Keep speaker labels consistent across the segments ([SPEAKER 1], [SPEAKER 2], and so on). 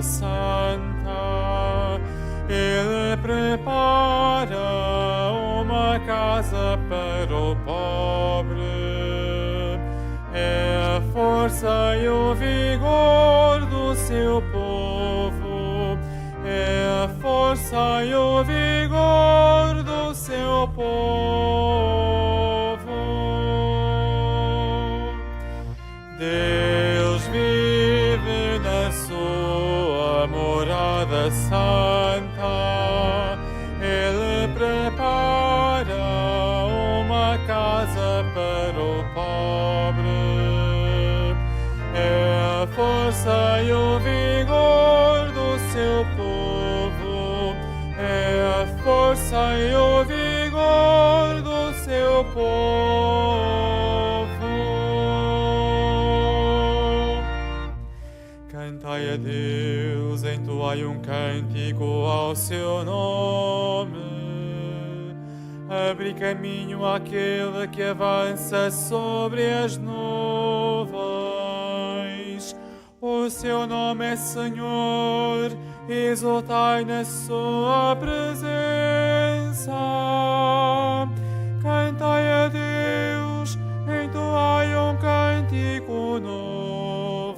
[SPEAKER 1] santa. Ele prepara uma casa para o pobre. É a força e o vigor do seu povo. É a força e o vigor do seu povo. Deus vive na sua morada santa. Ele prepara uma casa para o pobre. É a força e o vigor do seu povo. É a força e o vigor do seu povo. Cantai a Deus, entoai um cântico ao seu nome. Abre caminho àquele que avança sobre as nuvens. O seu nome é Senhor, exultai na sua presença. Cantai a Deus, entoai um cântico novo.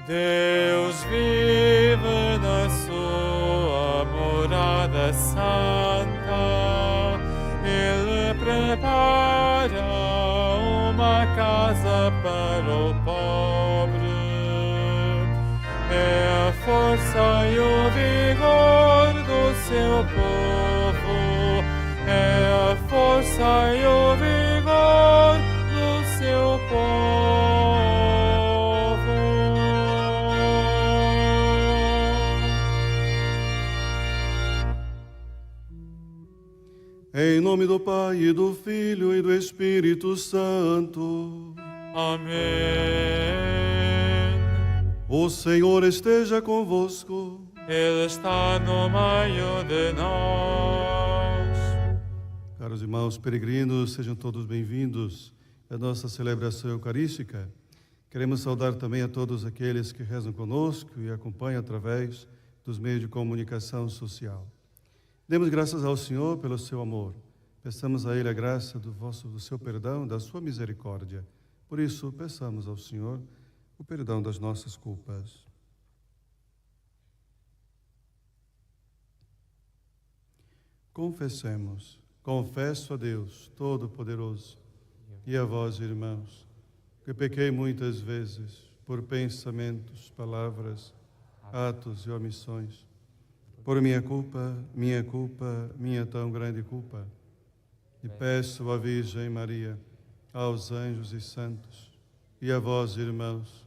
[SPEAKER 1] Deus vive na sua morada santa. Ele prepara uma casa para o pobre. É a força e o vigor do seu povo. É a força e o vigor do seu povo.
[SPEAKER 2] Em nome do Pai, e do Filho, e do Espírito Santo.
[SPEAKER 1] Amém.
[SPEAKER 2] O Senhor esteja convosco.
[SPEAKER 1] Ele está no meio de nós.
[SPEAKER 2] Caros irmãos peregrinos, sejam todos bem-vindos à nossa celebração eucarística. Queremos saudar também a todos aqueles que rezam conosco e acompanham através dos meios de comunicação social. Demos graças ao Senhor pelo seu amor. Peçamos a Ele a graça do seu perdão, da sua misericórdia. Por isso, peçamos ao Senhor o perdão das nossas culpas. Confessemos. Confesso a Deus Todo-Poderoso e a vós, irmãos, que pequei muitas vezes por pensamentos, palavras, atos e omissões. Por minha culpa, minha tão grande culpa. E peço à Virgem Maria, aos anjos e santos, e a vós, irmãos,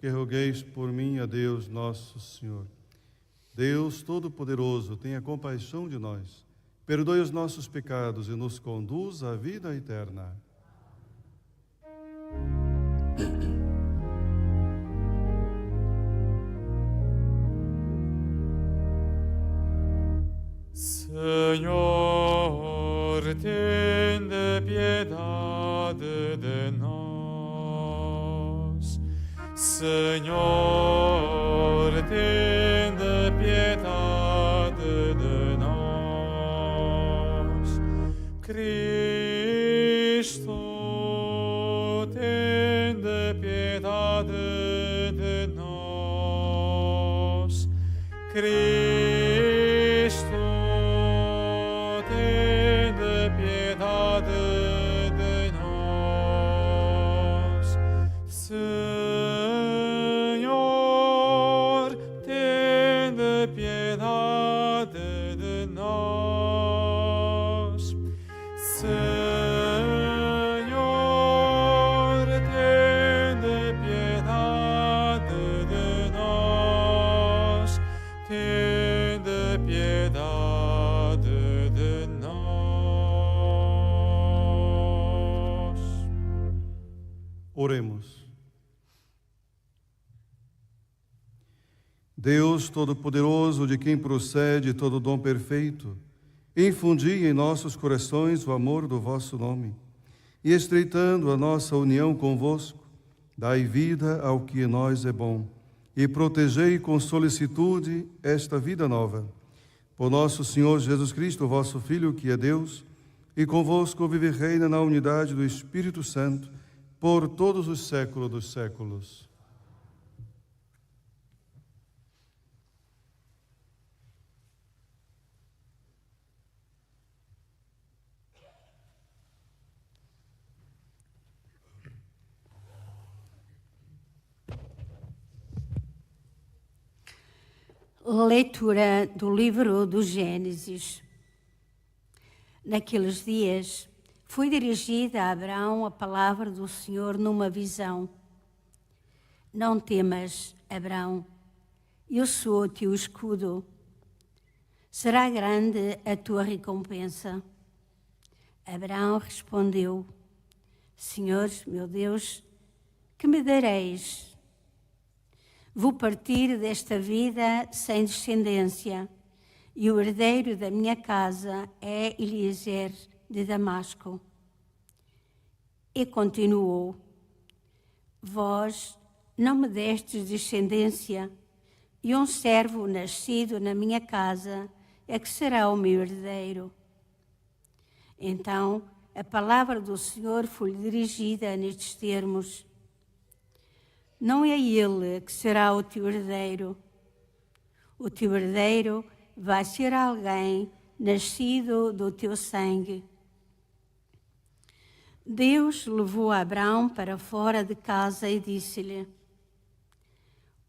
[SPEAKER 2] que rogueis por mim a Deus nosso Senhor. Deus Todo-Poderoso, tenha compaixão de nós, perdoe os nossos pecados e nos conduza à vida eterna.
[SPEAKER 1] Senhor, tende piedade de nós. Senhor, tende piedade de nós. Cristo, tende piedade de nós. Cristo,
[SPEAKER 2] Oremos. Deus Todo-Poderoso, de quem procede todo dom perfeito, infundi em nossos corações o amor do vosso nome, e estreitando a nossa união convosco, dai vida ao que em nós é bom, e protegei com solicitude esta vida nova. Por nosso Senhor Jesus Cristo, vosso Filho, que é Deus, e convosco vive e reina na unidade do Espírito Santo, por todos os séculos dos séculos.
[SPEAKER 3] Leitura do livro do Gênesis. Naqueles dias, foi dirigida a Abraão a palavra do Senhor numa visão. Não temas, Abraão, eu sou o teu escudo. Será grande a tua recompensa. Abraão respondeu: Senhor, meu Deus, que me dareis? Vou partir desta vida sem descendência, e o herdeiro da minha casa é Eliezer de Damasco. E continuou: Vós não me destes descendência, e um servo nascido na minha casa é que será o meu herdeiro. Então a palavra do Senhor foi-lhe dirigida nestes termos: Não é ele que será o teu herdeiro. O teu herdeiro vai ser alguém nascido do teu sangue. Deus levou Abraão para fora de casa e disse-lhe: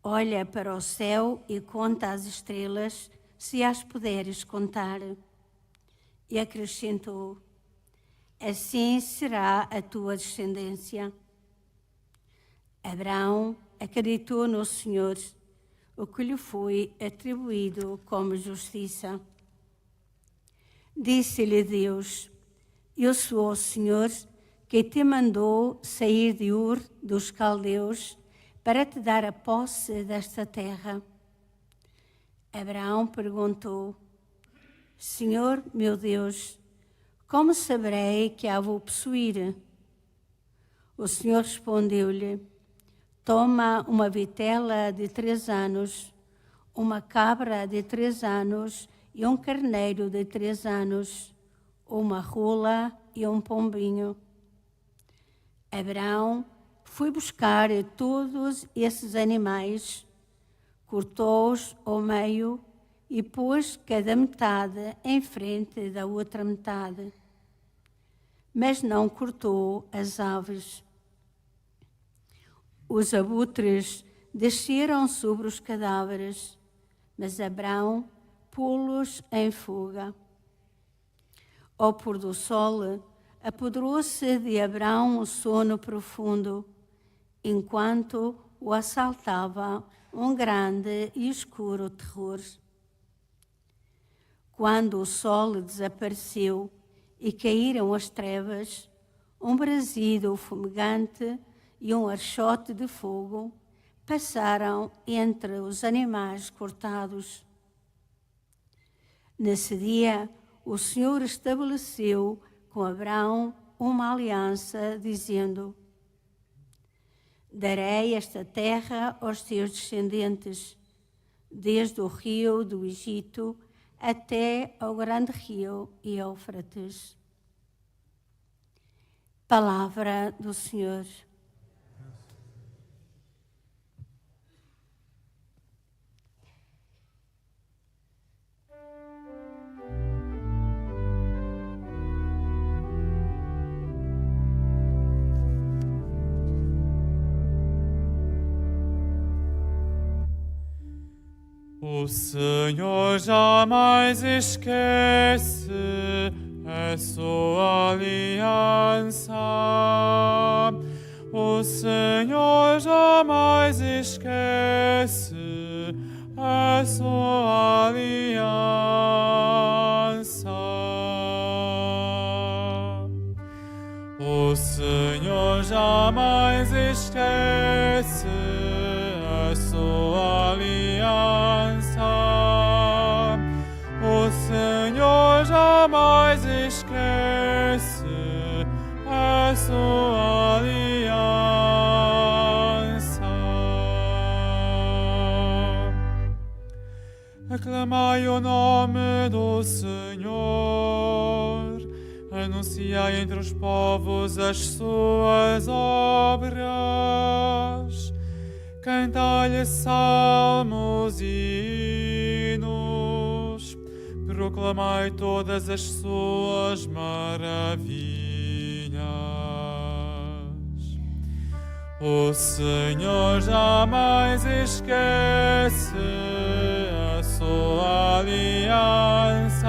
[SPEAKER 3] Olha para o céu e conta as estrelas, se as puderes contar. E acrescentou: Assim será a tua descendência. Abraão acreditou no Senhor, o que lhe foi atribuído como justiça. Disse-lhe Deus: Eu sou o Senhor que te mandou sair de Ur dos Caldeus para te dar a posse desta terra. Abraão perguntou: Senhor, meu Deus, como saberei que a vou possuir? O Senhor respondeu-lhe: Toma uma vitela de 3 anos, uma cabra de 3 anos e um carneiro de 3 anos, uma rola e um pombinho. Abraão foi buscar todos esses animais, cortou-os ao meio e pôs cada metade em frente da outra metade. Mas não cortou as aves. Os abutres desceram sobre os cadáveres, mas Abraão pô-los em fuga. Ao pôr do sol, apoderou-se de Abraão um sono profundo, enquanto o assaltava um grande e escuro terror. Quando o sol desapareceu e caíram as trevas, um brasido fumegante e um archote de fogo passaram entre os animais cortados. Nesse dia, o Senhor estabeleceu com Abraão uma aliança, dizendo: Darei esta terra aos teus descendentes, desde o rio do Egito até ao grande rio Éufrates. Palavra do Senhor.
[SPEAKER 1] O Senhor jamais esquece a sua aliança. O Senhor jamais esquece a sua aliança. O Senhor jamais esquece a sua aliança. O Senhor jamais esquece a sua aliança. Aclamai o nome do Senhor, anunciai entre os povos as suas obras, cantai-lhe salmos e hinos, proclamai todas as suas maravilhas. O Senhor jamais esquece a sua aliança.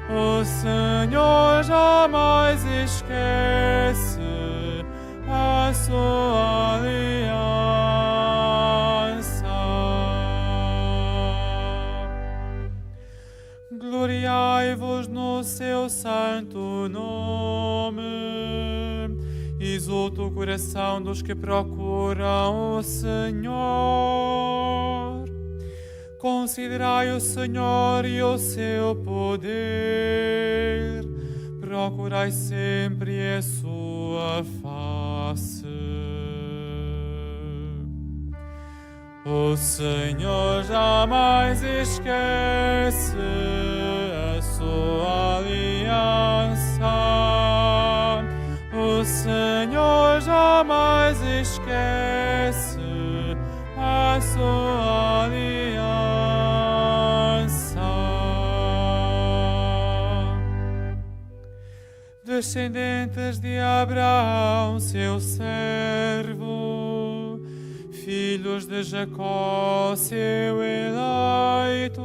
[SPEAKER 1] O Senhor jamais esquece a sua aliança. Gloriai-vos no seu santo nome. Exulta o coração dos que procuram o Senhor. Considerai o Senhor e o seu poder. Procurai sempre a sua face. O Senhor jamais esquece a sua aliança. O Senhor jamais esquece a sua aliança. Descendentes de Abraão, seu servo, filhos de Jacó, seu eleito,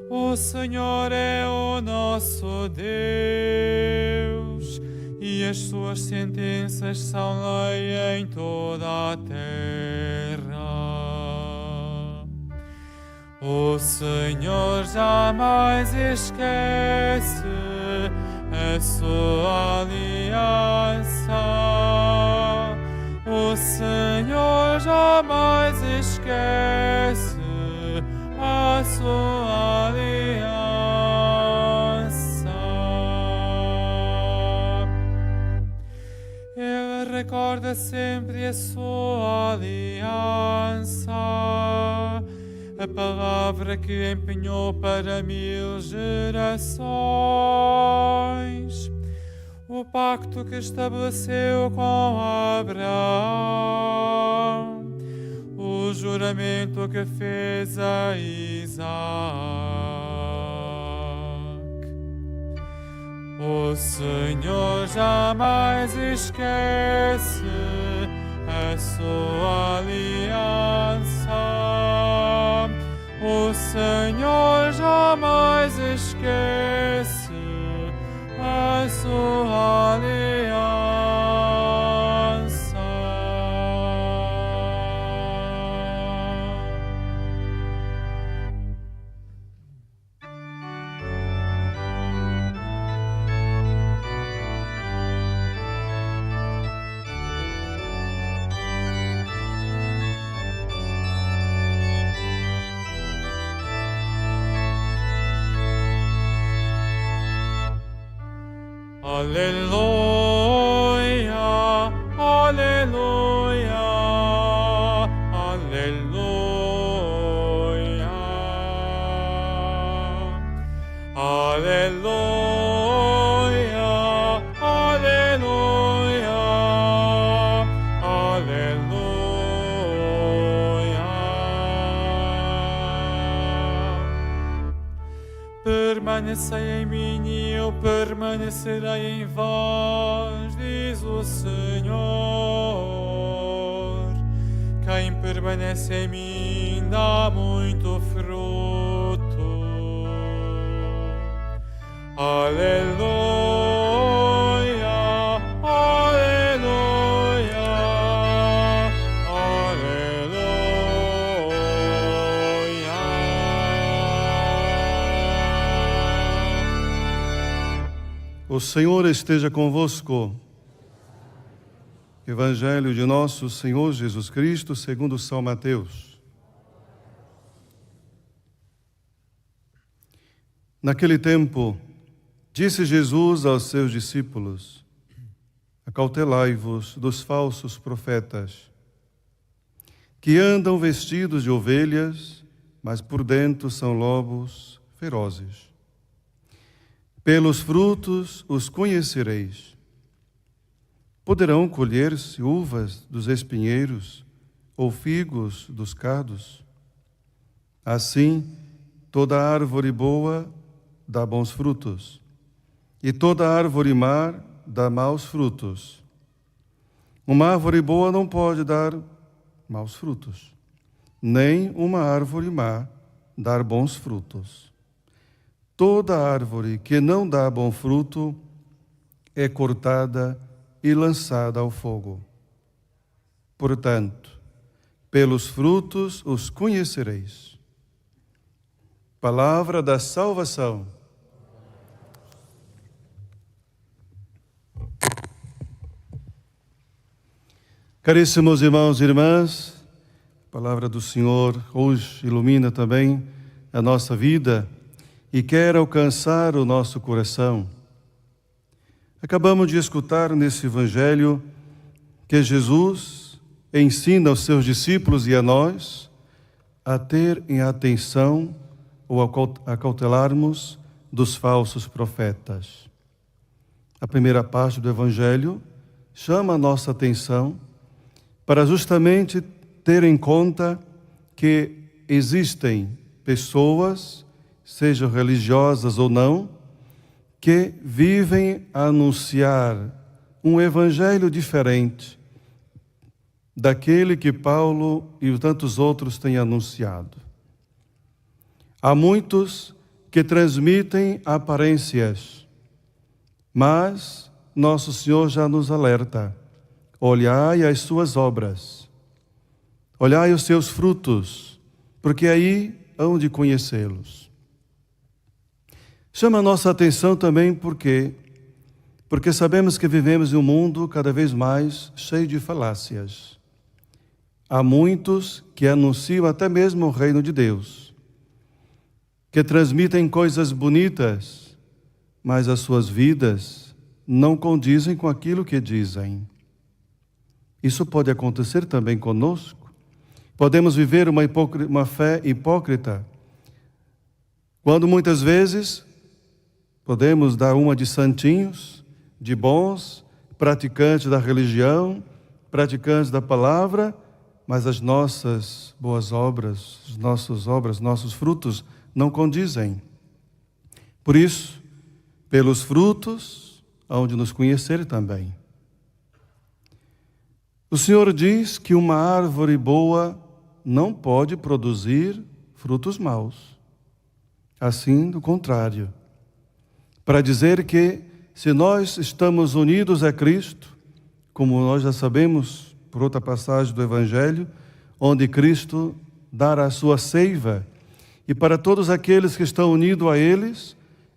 [SPEAKER 1] o Senhor é o nosso Deus, e as suas sentenças são lei em toda a terra. O Senhor jamais esquece a sua aliança. O Senhor jamais esquece a sua aliança. Ele recorda sempre a sua aliança, a palavra que empenhou para 1000 gerações, o pacto que estabeleceu com Abraão, o juramento que fez a Isaac. O Senhor jamais esquece a sua aliança. O Senhor jamais esquece a sua aliança. Aleluia, aleluia, aleluia, aleluia, aleluia, aleluia. Permanecei em mim e eu permanecerei em vós, diz o Senhor. Quem permanece em mim dá muito fruto. Aleluia, aleluia, aleluia.
[SPEAKER 2] O Senhor esteja convosco. Evangelho de nosso Senhor Jesus Cristo, segundo São Mateus. Naquele tempo, disse Jesus aos seus discípulos: acautelai-vos dos falsos profetas. que andam vestidos de ovelhas, mas por dentro são lobos ferozes. Pelos frutos os conhecereis. Poderão colher-se uvas dos espinheiros ou figos dos cardos? Assim, toda árvore boa dá bons frutos, e toda árvore má dá maus frutos. Uma árvore boa não pode dar maus frutos, nem uma árvore má dar bons frutos. Toda árvore que não dá bom fruto é cortada e lançada ao fogo. Portanto, pelos frutos os conhecereis. Palavra da salvação. Caríssimos irmãos e irmãs, a palavra do Senhor hoje ilumina também a nossa vida e quer alcançar o nosso coração. Acabamos de escutar nesse Evangelho que Jesus ensina aos seus discípulos e a nós a ter em atenção ou a cautelarmos dos falsos profetas. A primeira parte do Evangelho chama a nossa atenção para justamente ter em conta que existem pessoas, sejam religiosas ou não, que vivem a anunciar um evangelho diferente daquele que Paulo e tantos outros têm anunciado. Há muitos que transmitem aparências, mas nosso Senhor já nos alerta: olhai as suas obras, olhai os seus frutos, porque aí hão de conhecê-los. Chama a nossa atenção também porque sabemos que vivemos em um mundo cada vez mais cheio de falácias. Há muitos que anunciam até mesmo o reino de Deus, que transmitem coisas bonitas, mas as suas vidas não condizem com aquilo que dizem. Isso pode acontecer também conosco. Podemos viver uma fé hipócrita, quando muitas vezes podemos dar uma de santinhos, de bons, praticantes da religião, praticantes da palavra, mas as nossas boas obras, nossos frutos não condizem. Por isso, pelos frutos, hão de nos conhecer também. O Senhor diz que uma árvore boa não pode produzir frutos maus. Assim, do contrário, para dizer que se nós estamos unidos a Cristo, como nós já sabemos por outra passagem do Evangelho, onde Cristo dará a sua seiva, e para todos aqueles que estão unidos a eles,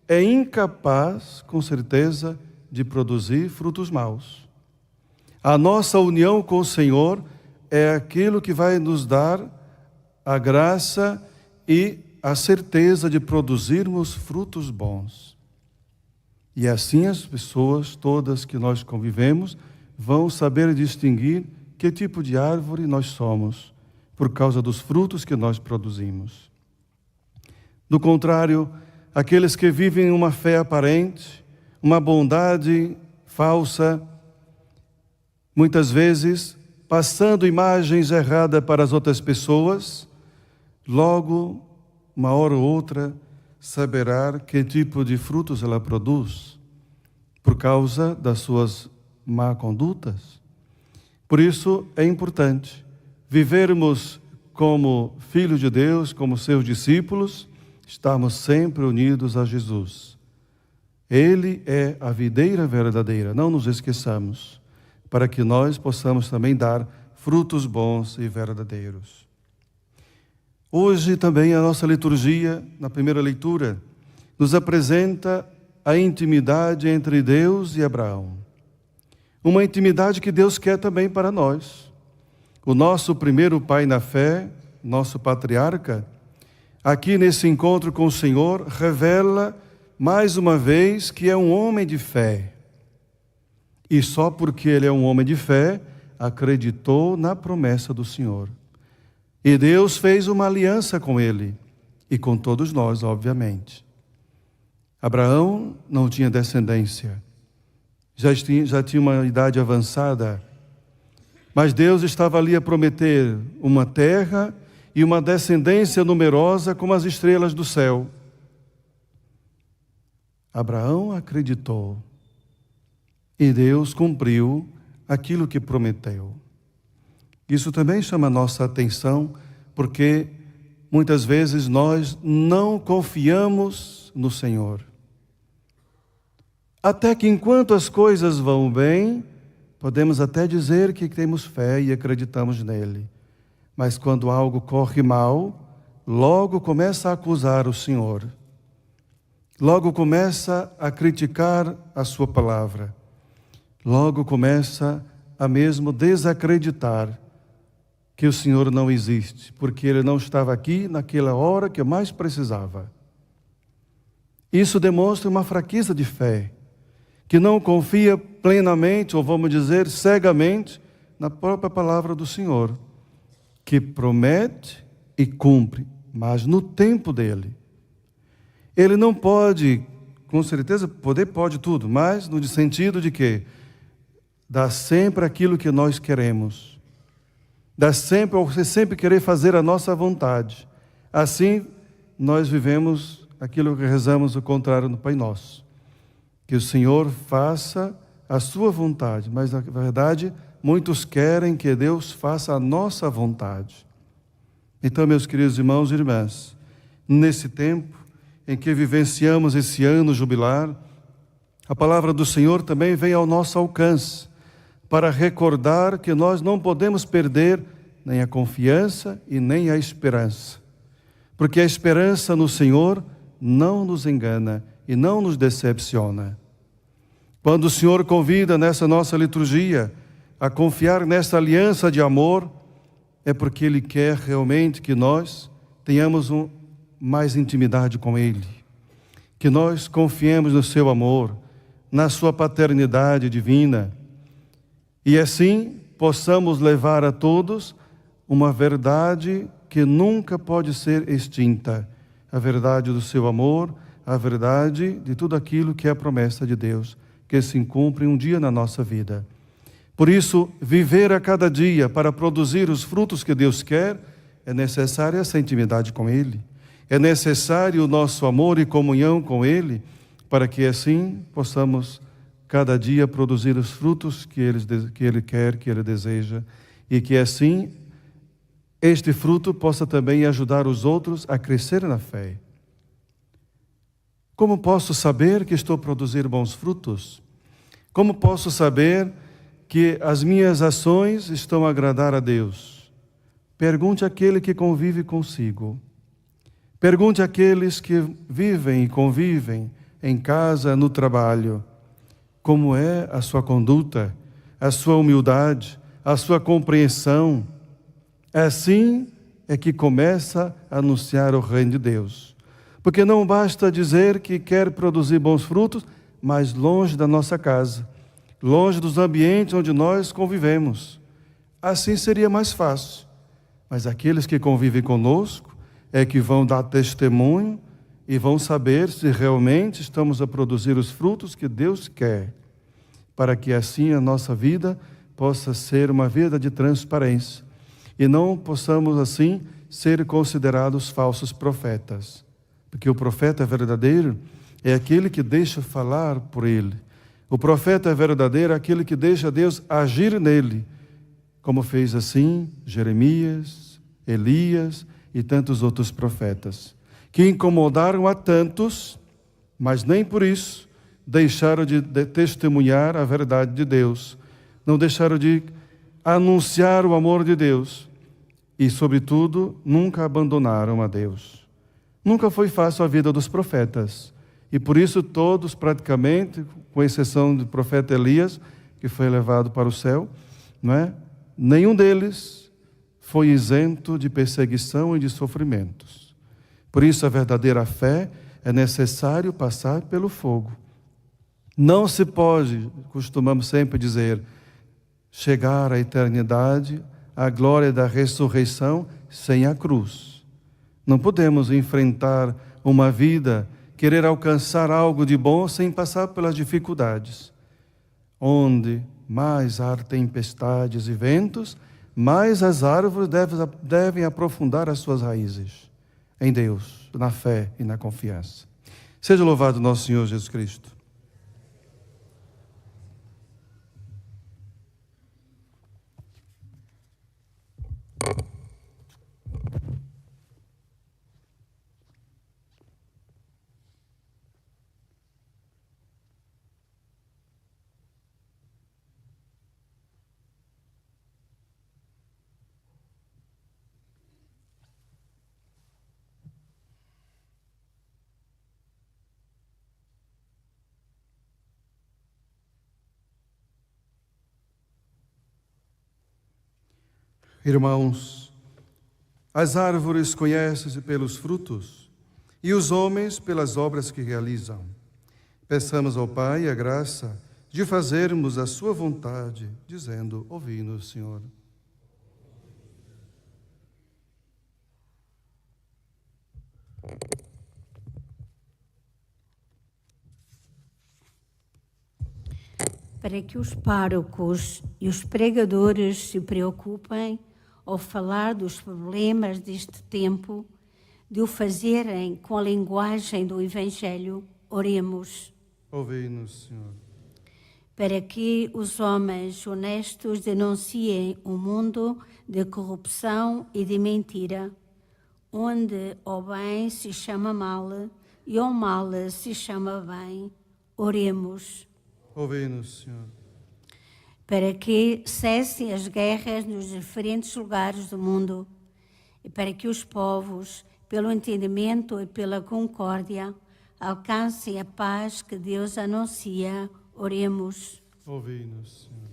[SPEAKER 2] é incapaz, com certeza, de produzir frutos maus. A nossa união com o Senhor é aquilo que vai nos dar a graça e a certeza de produzirmos frutos bons. E assim as pessoas todas que nós convivemos vão saber distinguir que tipo de árvore nós somos, por causa dos frutos que nós produzimos. Do contrário, aqueles que vivem uma fé aparente, uma bondade falsa, muitas vezes passando imagens erradas para as outras pessoas, logo, uma hora ou outra, saberá que tipo de frutos ela produz, por causa das suas má condutas. Por isso é importante vivermos como filhos de Deus, como seus discípulos, estarmos sempre unidos a Jesus. Ele é a videira verdadeira, não nos esqueçamos, para que nós possamos também dar frutos bons e verdadeiros. Hoje também a nossa liturgia, na primeira leitura, nos apresenta a intimidade entre Deus e Abraão. Uma intimidade que Deus quer também para nós. O nosso primeiro pai na fé, nosso patriarca, aqui nesse encontro com o Senhor, revela mais uma vez que é um homem de fé. E só porque ele é um homem de fé, acreditou na promessa do Senhor. E Deus fez uma aliança com ele e com todos nós, obviamente. Abraão não tinha descendência, já tinha uma idade avançada, mas Deus estava ali a prometer uma terra e uma descendência numerosa como as estrelas do céu. Abraão acreditou e Deus cumpriu aquilo que prometeu. Isso também chama a nossa atenção, porque muitas vezes nós não confiamos no Senhor. Até que enquanto as coisas vão bem, podemos até dizer que temos fé e acreditamos nele. Mas quando algo corre mal, logo começa a acusar o Senhor. Logo começa a criticar a sua palavra. Logo começa a mesmo desacreditar que o Senhor não existe, porque Ele não estava aqui naquela hora que eu mais precisava. Isso demonstra uma fraqueza de fé, que não confia plenamente, ou vamos dizer, cegamente, na própria palavra do Senhor, que promete e cumpre, mas no tempo dele. Ele não pode, com certeza, pode tudo, mas no sentido de que dá sempre aquilo que nós queremos. Você sempre querer fazer a nossa vontade. Assim, nós vivemos aquilo que rezamos o contrário no Pai Nosso. Que o Senhor faça a sua vontade, mas na verdade, muitos querem que Deus faça a nossa vontade. Então, meus queridos irmãos e irmãs, nesse tempo em que vivenciamos esse ano jubilar, a palavra do Senhor também vem ao nosso alcance, para recordar que nós não podemos perder nem a confiança e nem a esperança. Porque a esperança no Senhor não nos engana e não nos decepciona. Quando o Senhor convida nessa nossa liturgia a confiar nessa aliança de amor, é porque Ele quer realmente que nós tenhamos mais intimidade com Ele. Que nós confiemos no Seu amor, na Sua paternidade divina, e assim possamos levar a todos uma verdade que nunca pode ser extinta. A verdade do seu amor, a verdade de tudo aquilo que é a promessa de Deus, que se cumpre um dia na nossa vida. Por isso, viver a cada dia para produzir os frutos que Deus quer, é necessária essa intimidade com Ele. É necessário o nosso amor e comunhão com Ele, para que assim possamos cada dia produzir os frutos que Ele quer, que Ele deseja, e que assim este fruto possa também ajudar os outros a crescer na fé. Como posso saber que estou a produzir bons frutos? Como posso saber que as minhas ações estão a agradar a Deus? Pergunte àquele que convive consigo. Pergunte àqueles que vivem e convivem em casa, no trabalho. Como é a sua conduta, a sua humildade, a sua compreensão. Assim é que começa a anunciar o reino de Deus. Porque não basta dizer que quer produzir bons frutos, mas longe da nossa casa, longe dos ambientes onde nós convivemos. Assim seria mais fácil. Mas aqueles que convivem conosco é que vão dar testemunho e vão saber se realmente estamos a produzir os frutos que Deus quer, para que assim a nossa vida possa ser uma vida de transparência e não possamos assim ser considerados falsos profetas. Porque o profeta verdadeiro é aquele que deixa falar por ele. O profeta verdadeiro é aquele que deixa Deus agir nele, como fez assim Jeremias, Elias e tantos outros profetas, que incomodaram a tantos, mas nem por isso deixaram de testemunhar a verdade de Deus, não deixaram de anunciar o amor de Deus e, sobretudo, nunca abandonaram a Deus. Nunca foi fácil a vida dos profetas, e por isso todos praticamente, com exceção do profeta Elias, que foi levado para o céu, não é? Nenhum deles foi isento de perseguição e de sofrimentos. Por isso a verdadeira fé é necessário passar pelo fogo. Não se pode, costumamos sempre dizer, chegar à eternidade a glória da ressurreição sem a cruz. Não podemos enfrentar uma vida, querer alcançar algo de bom sem passar pelas dificuldades. Onde mais há tempestades e ventos, mais as árvores devem aprofundar as suas raízes em Deus, na fé e na confiança. Seja louvado nosso Senhor Jesus Cristo. Irmãos, as árvores conhecem-se pelos frutos e os homens pelas obras que realizam. Peçamos ao Pai a graça de fazermos a sua vontade, dizendo: ouvi-nos, Senhor.
[SPEAKER 3] Para que os párocos e os pregadores se preocupem ao falar dos problemas deste tempo, de o fazerem com a linguagem do Evangelho, oremos.
[SPEAKER 2] Ouvi-nos, Senhor.
[SPEAKER 3] Para que os homens honestos denunciem um mundo de corrupção e de mentira, onde o bem se chama mal e o mal se chama bem, oremos.
[SPEAKER 2] Ouvi-nos, Senhor.
[SPEAKER 3] Para que cessem as guerras nos diferentes lugares do mundo e para que os povos, pelo entendimento e pela concórdia, alcancem a paz que Deus anuncia, oremos.
[SPEAKER 2] Ouvi-nos, Senhor.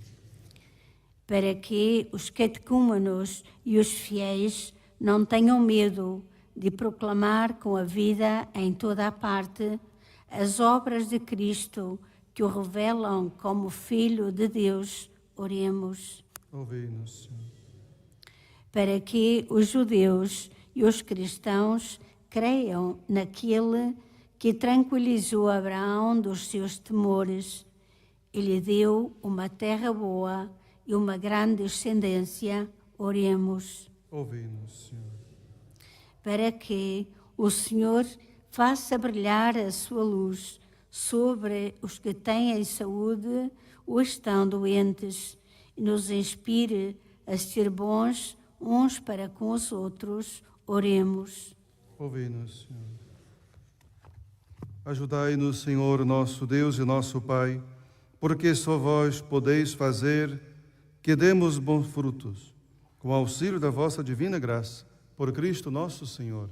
[SPEAKER 3] Para que os catecúmenos e os fiéis não tenham medo de proclamar com a vida em toda a parte as obras de Cristo, que o revelam como Filho de Deus, oremos.
[SPEAKER 2] Ouvi-nos, Senhor.
[SPEAKER 3] Para que os judeus e os cristãos creiam naquele que tranquilizou Abraão dos seus temores e lhe deu uma terra boa e uma grande descendência, oremos.
[SPEAKER 2] Ouvi-nos, Senhor.
[SPEAKER 3] Para que o Senhor faça brilhar a sua luz sobre os que têm saúde ou estão doentes, e nos inspire a ser bons uns para com os outros, oremos.
[SPEAKER 2] Ouvi-nos, Senhor. Ajudai-nos, Senhor, nosso Deus e nosso Pai, porque só vós podeis fazer que demos bons frutos, com o auxílio da vossa divina graça, por Cristo nosso Senhor.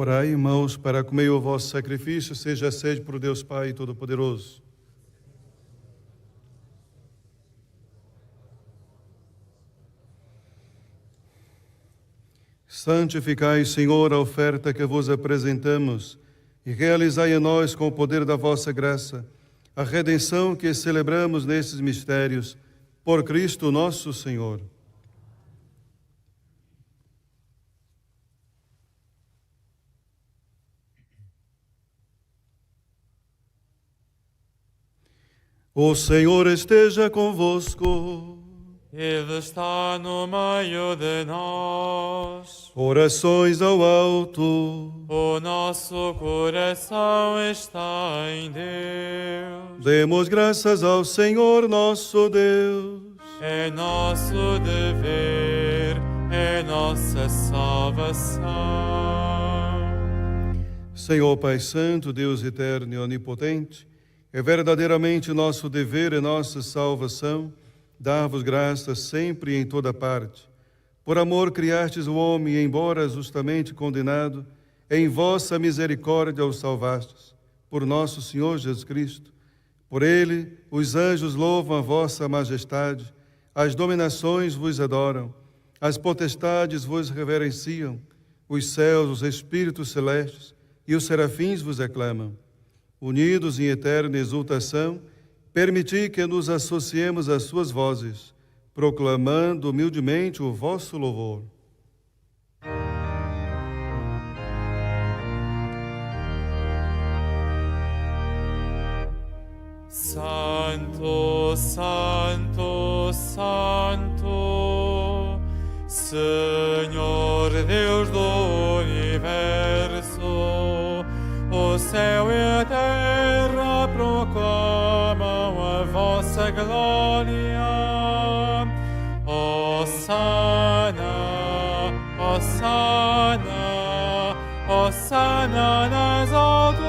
[SPEAKER 2] Orai, irmãos, para comer o vosso sacrifício, seja aceito por Deus Pai Todo-Poderoso. Santificai, Senhor, a oferta que vos apresentamos e realizai em nós, com o poder da vossa graça, a redenção que celebramos nesses mistérios, por Cristo nosso Senhor. O Senhor esteja convosco.
[SPEAKER 1] Ele está no meio de nós.
[SPEAKER 2] Orações ao alto.
[SPEAKER 1] O nosso coração está em Deus.
[SPEAKER 2] Demos graças ao Senhor nosso Deus.
[SPEAKER 1] É nosso dever, é nossa salvação.
[SPEAKER 2] Senhor Pai Santo, Deus eterno e onipotente, é verdadeiramente nosso dever e nossa salvação dar-vos graças sempre e em toda parte. Por amor criastes o homem, e embora justamente condenado, em vossa misericórdia o salvastes. Por nosso Senhor Jesus Cristo. Por ele, os anjos louvam a vossa majestade, as dominações vos adoram, as potestades vos reverenciam, os céus, os espíritos celestes e os serafins vos aclamam. Unidos em eterna exultação, permiti que nos associemos às suas vozes, proclamando humildemente o vosso louvor.
[SPEAKER 1] Santo, Santo, Santo, Senhor Deus do universo, o céu e a terra proclamam a vossa glória. Hosana, Hosana, Hosana nas alturas,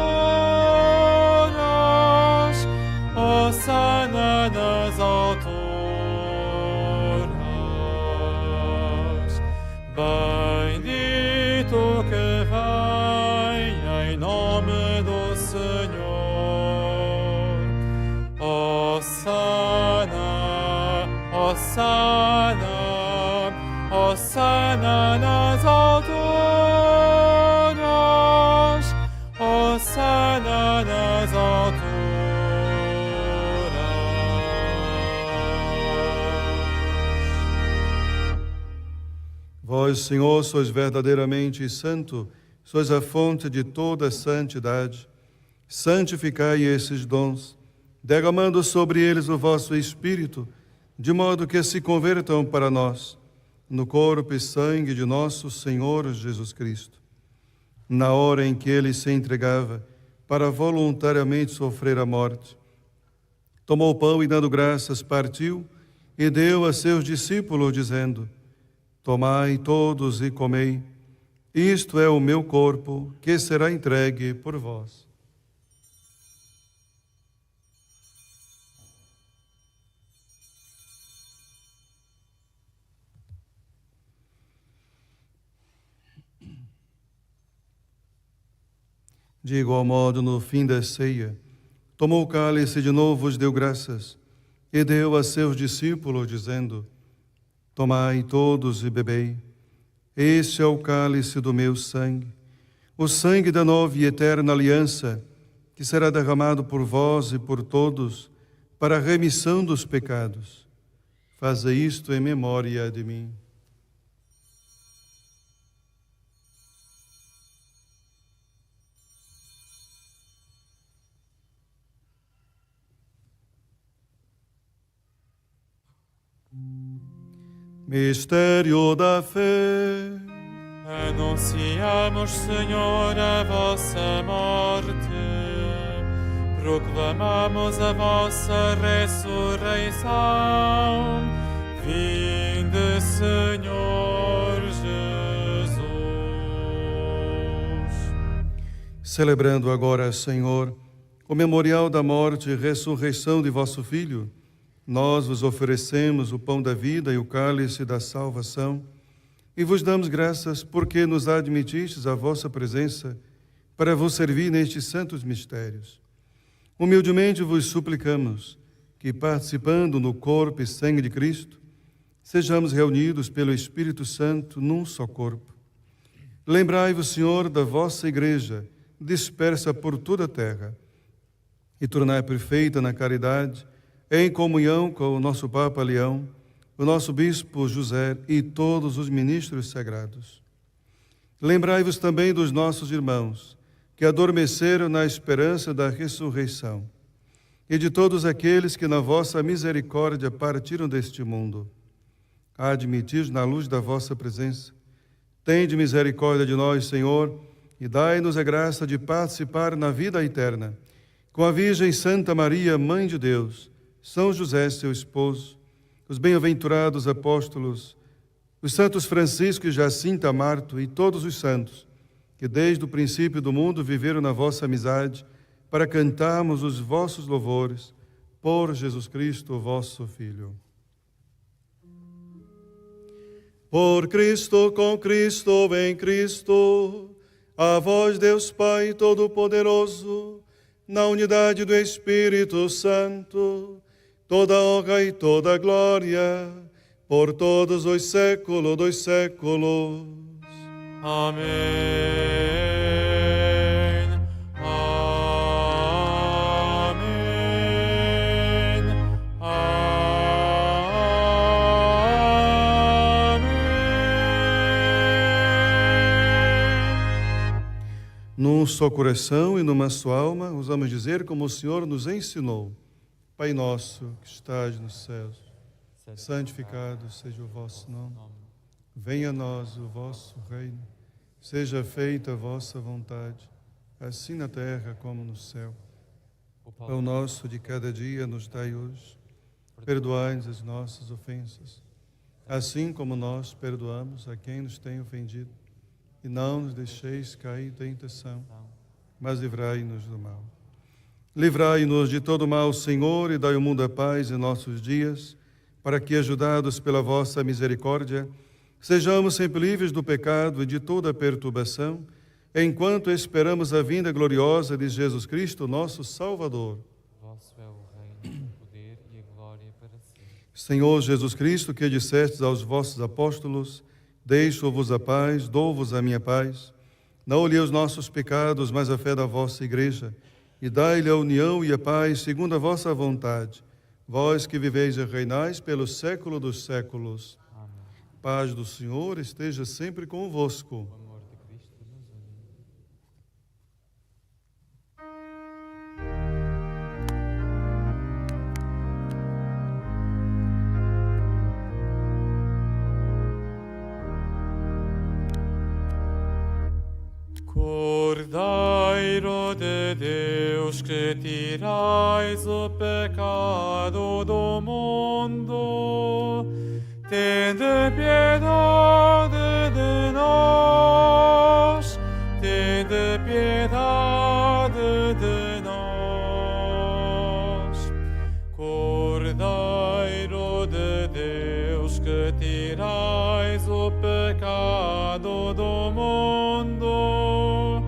[SPEAKER 1] Hosana nas alturas. Bendito que vem em nome do Senhor. Hosana, Hosana, Hosana nas alturas, Hosana nas alturas.
[SPEAKER 2] Vós, Senhor, sois verdadeiramente santo, sois a fonte de toda santidade. Santificai esses dons, derramando sobre eles o vosso Espírito, de modo que se convertam para nós, no corpo e sangue de nosso Senhor Jesus Cristo. Na hora em que ele se entregava para voluntariamente sofrer a morte, tomou o pão e, dando graças, partiu e deu a seus discípulos, dizendo: Tomai todos e comei, isto é o meu corpo, que será entregue por vós. De igual modo, no fim da ceia, tomou o cálice e de novo vos deu graças, e deu a seus discípulos, dizendo: Tomai todos e bebei, este é o cálice do meu sangue, o sangue da nova e eterna aliança, que será derramado por vós e por todos, para a remissão dos pecados. Faze isto em memória de mim. Mistério da fé.
[SPEAKER 1] Anunciamos, Senhor, a vossa morte, proclamamos a vossa ressurreição. Vinde, Senhor Jesus.
[SPEAKER 2] Celebrando agora, Senhor, o memorial da morte e ressurreição de vosso Filho, nós vos oferecemos o pão da vida e o cálice da salvação, e vos damos graças porque nos admitistes à vossa presença para vos servir nestes santos mistérios. Humildemente vos suplicamos que, participando no corpo e sangue de Cristo, sejamos reunidos pelo Espírito Santo num só corpo. Lembrai-vos, Senhor, da vossa Igreja, dispersa por toda a terra, e tornai perfeita na caridade, em comunhão com o nosso Papa Leão, o nosso Bispo José e todos os ministros sagrados. Lembrai-vos também dos nossos irmãos, que adormeceram na esperança da ressurreição, e de todos aqueles que na vossa misericórdia partiram deste mundo. Admitis na luz da vossa presença. Tende misericórdia de nós, Senhor, e dai-nos a graça de participar na vida eterna, com a Virgem Santa Maria, Mãe de Deus, São José, seu esposo, os bem-aventurados apóstolos, os santos Francisco e Jacinta Marto e todos os santos, que desde o princípio do mundo viveram na vossa amizade, para cantarmos os vossos louvores, por Jesus Cristo, vosso Filho. Por Cristo, com Cristo, em Cristo, a vós, Deus Pai Todo-Poderoso, na unidade do Espírito Santo, toda honra e toda glória, por todos os séculos dos séculos.
[SPEAKER 1] Amém. Amém. Amém.
[SPEAKER 2] Num só coração e numa só alma, ousamos dizer como o Senhor nos ensinou. Pai nosso, que estás nos céus, santificado seja o vosso nome. Venha a nós o vosso reino. Seja feita a vossa vontade, assim na terra como no céu. O pão nosso de cada dia nos dai hoje. Perdoai-nos as nossas ofensas, assim como nós perdoamos a quem nos tem ofendido. E não nos deixeis cair em tentação, mas livrai-nos do mal. Livrai-nos de todo mal, Senhor, e dai ao mundo a paz em nossos dias, para que, ajudados pela vossa misericórdia, sejamos sempre livres do pecado e de toda perturbação, enquanto esperamos a vinda gloriosa de Jesus Cristo, nosso Salvador.
[SPEAKER 1] Vosso é o reino, o poder e a glória para sempre.
[SPEAKER 2] Senhor Jesus Cristo, que dissestes aos vossos apóstolos: deixo-vos a paz, dou-vos a minha paz. Não olhei os nossos pecados, mas a fé da vossa Igreja, e dai-lhe a união e a paz segundo a vossa vontade. Vós que viveis e reinais pelo século dos séculos.
[SPEAKER 1] Amém.
[SPEAKER 2] Paz do Senhor esteja sempre convosco.
[SPEAKER 1] O amor de Cristo nos une. Cordeiro de Deus, que tirais o pecado do mundo, tende piedade de nós, tende piedade de nós. Cordeiro de Deus, que tirais o pecado do mundo,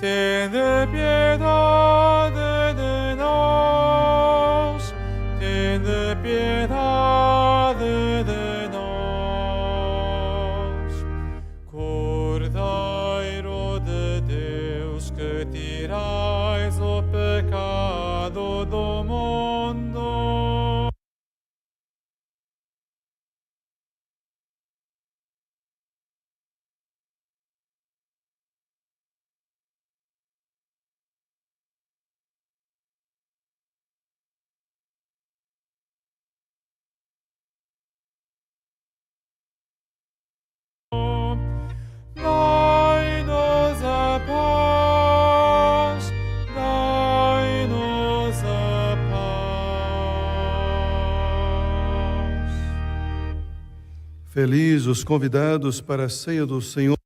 [SPEAKER 1] tende piedade de nós, tende piedade de nós. Cordeiro de Deus, que tirais o pecado do mundo, dai-nos a paz, dai-nos a paz.
[SPEAKER 2] Felizes os convidados para a ceia do Senhor.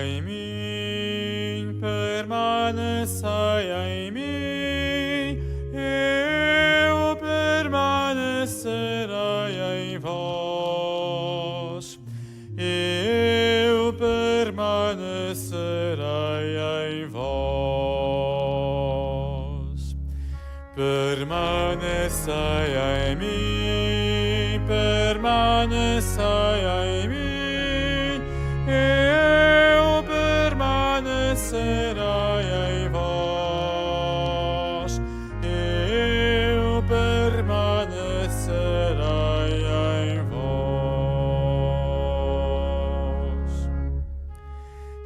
[SPEAKER 1] em mim, permanecei em mim, eu permanecerei em vós. Eu permanecerei em vós. Permanecei em mim, permanecei em mim, eu permanecerei em vós. Eu permanecerei em vós.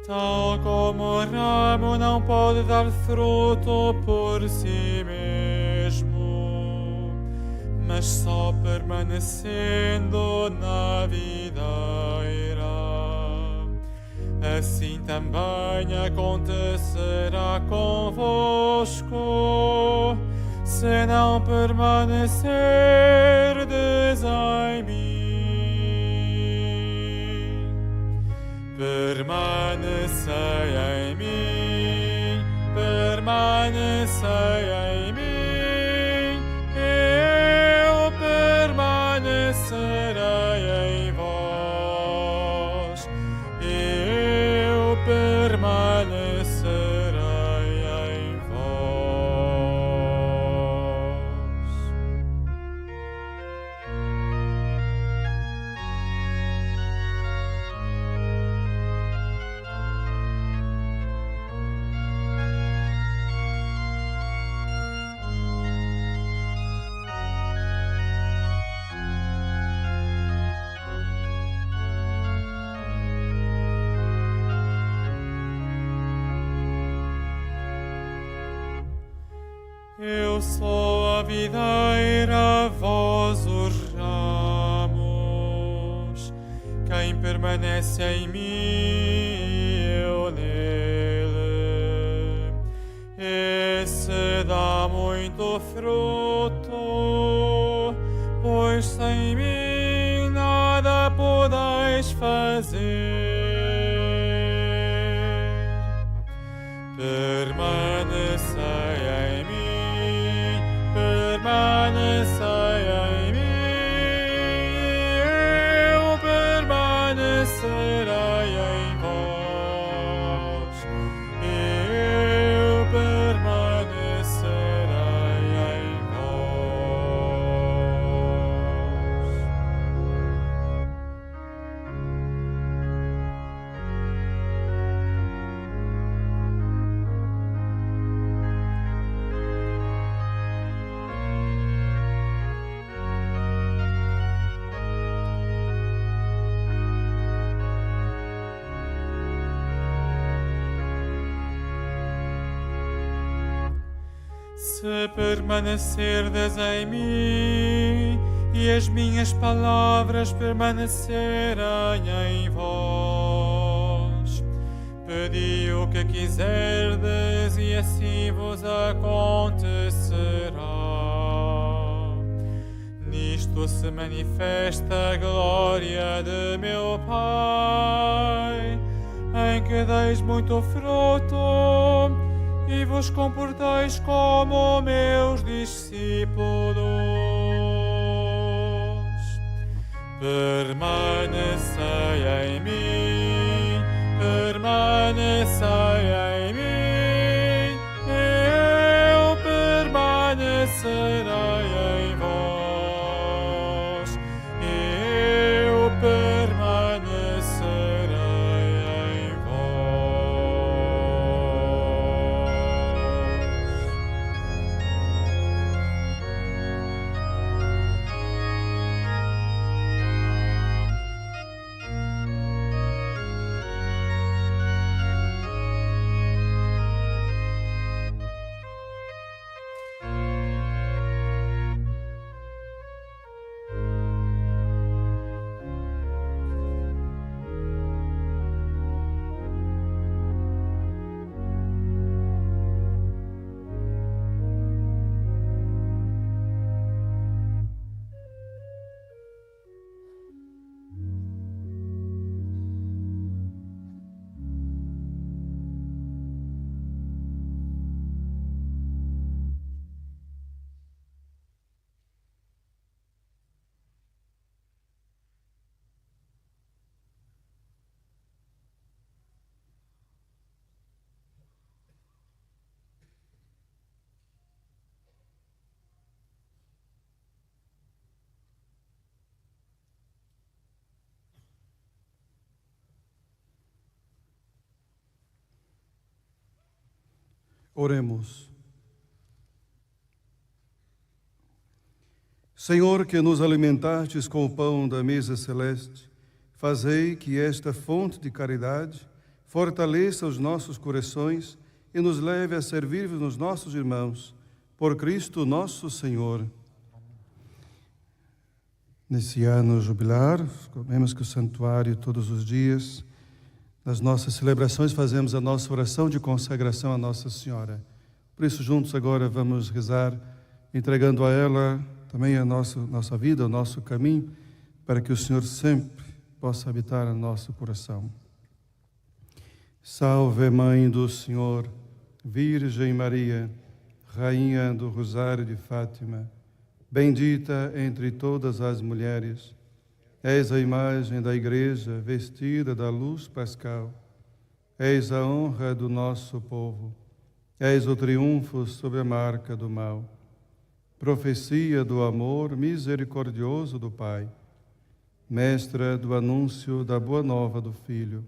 [SPEAKER 1] Tal como o ramo não pode dar fruto por si mesmo, mas só permanecendo na videira, assim também acontecerá convosco, se não permanecerdes em mim. Permanecei em mim, permanecei em mim, eu permanecerei em vós, eu permanecerei em vós. Eu sou a videira, vós os ramos. Quem permanece em mim, eu nele, esse dá muito fruto, pois sem mim nada podeis fazer. Permanecei em mim, permanecei em mim, eu permanecerei em vós, eu permanecerei em vós. Se permanecerdes em mim e as minhas palavras permanecerem em vós, pedi o que quiserdes e assim vos acontecerá. Nisto se manifesta a glória de meu Pai, em que deis muito fruto e vos comporteis como meus discípulos. Permanecei em mim, permanecei em mim, eu permanecerei em vós, eu permanecerei em vós.
[SPEAKER 2] Oremos. Senhor, que nos alimentastes com o pão da mesa celeste, fazei que esta fonte de caridade fortaleça os nossos corações e nos leve a servir nos nossos irmãos, por Cristo nosso Senhor. Nesse ano jubilar, comemos que o santuário todos os dias, nas nossas celebrações, fazemos a nossa oração de consagração à Nossa Senhora. Por isso, juntos agora vamos rezar, entregando a ela também a nossa vida, o nosso caminho, para que o Senhor sempre possa habitar no nosso coração. Salve, Mãe do Senhor, Virgem Maria, Rainha do Rosário de Fátima, bendita entre todas as mulheres, és a imagem da Igreja vestida da luz pascal, és a honra do nosso povo, és o triunfo sobre a marca do mal, profecia do amor misericordioso do Pai, mestra do anúncio da boa nova do Filho,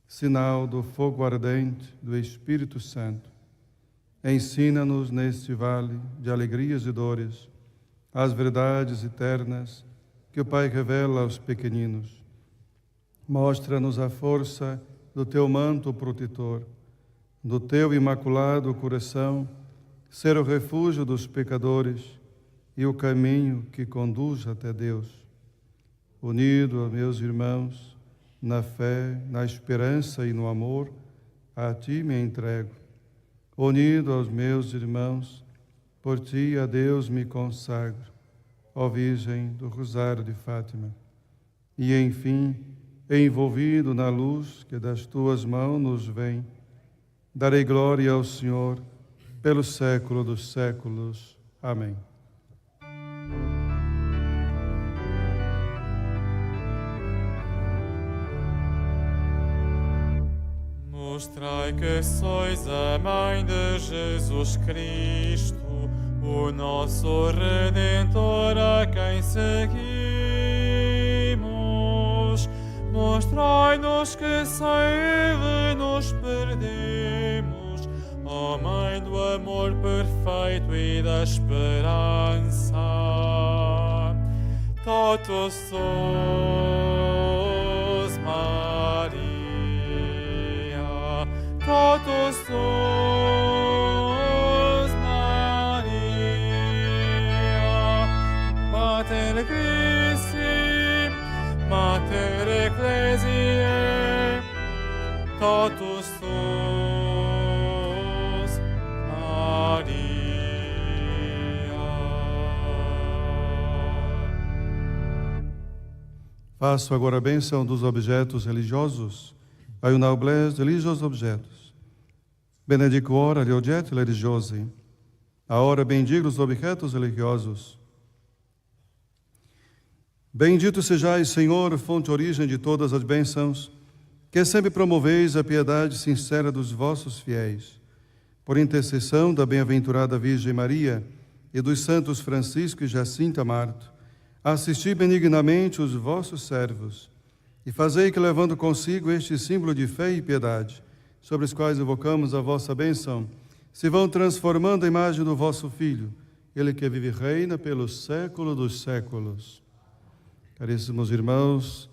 [SPEAKER 2] sinal do fogo ardente do Espírito Santo. Ensina-nos neste vale de alegrias e dores as verdades eternas que o Pai revela aos pequeninos. Mostra-nos a força do teu manto protetor, do teu imaculado coração, ser o refúgio dos pecadores e o caminho que conduz até Deus. Unido a meus irmãos, na fé, na esperança e no amor, a ti me entrego. Unido aos meus irmãos, por ti a Deus me consagro, ó Virgem do Rosário de Fátima. E, enfim, envolvido na luz que das tuas mãos nos vem, darei glória ao Senhor pelo século dos séculos. Amém.
[SPEAKER 1] Mostrai que sois a Mãe de Jesus Cristo, o nosso Redentor a quem seguimos. Mostrai-nos que sem Ele nos perdemos, ó Mãe do amor perfeito e da esperança. Totus sos, Maria, totus sos, Maria, Mater Christi, Mater Ecclesiae, totus sos, Maria.
[SPEAKER 2] Faço agora a bênção dos objetos religiosos. Ai una oblès religiosos objetos. Benedico ora gli oggetti religiosi. Agora bendigo os objetos religiosos. Bendito sejais, Senhor, fonte e origem de todas as bênçãos, que sempre promoveis a piedade sincera dos vossos fiéis. Por intercessão da bem-aventurada Virgem Maria e dos santos Francisco e Jacinta Marto, assisti benignamente os vossos servos e fazei que, levando consigo este símbolo de fé e piedade, sobre os quais invocamos a vossa bênção, se vão transformando a imagem do vosso Filho, Ele que vive e reina pelos séculos dos séculos. Caríssimos irmãos,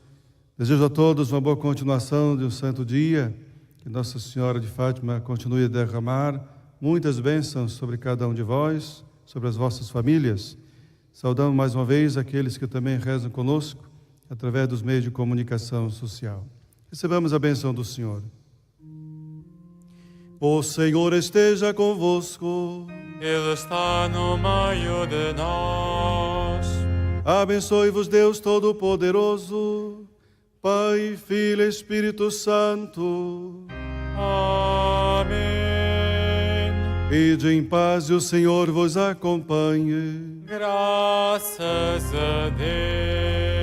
[SPEAKER 2] desejo a todos uma boa continuação de um santo dia, que Nossa Senhora de Fátima continue a derramar muitas bênçãos sobre cada um de vós, sobre as vossas famílias. Saudamos mais uma vez aqueles que também rezam conosco, através dos meios de comunicação social. Recebamos a bênção do Senhor. O Senhor esteja convosco.
[SPEAKER 1] Ele está no meio de nós.
[SPEAKER 2] Abençoe-vos Deus Todo-Poderoso, Pai, Filho e Espírito Santo.
[SPEAKER 1] Amém.
[SPEAKER 2] Ide em paz e o Senhor vos acompanhe.
[SPEAKER 1] Graças a Deus.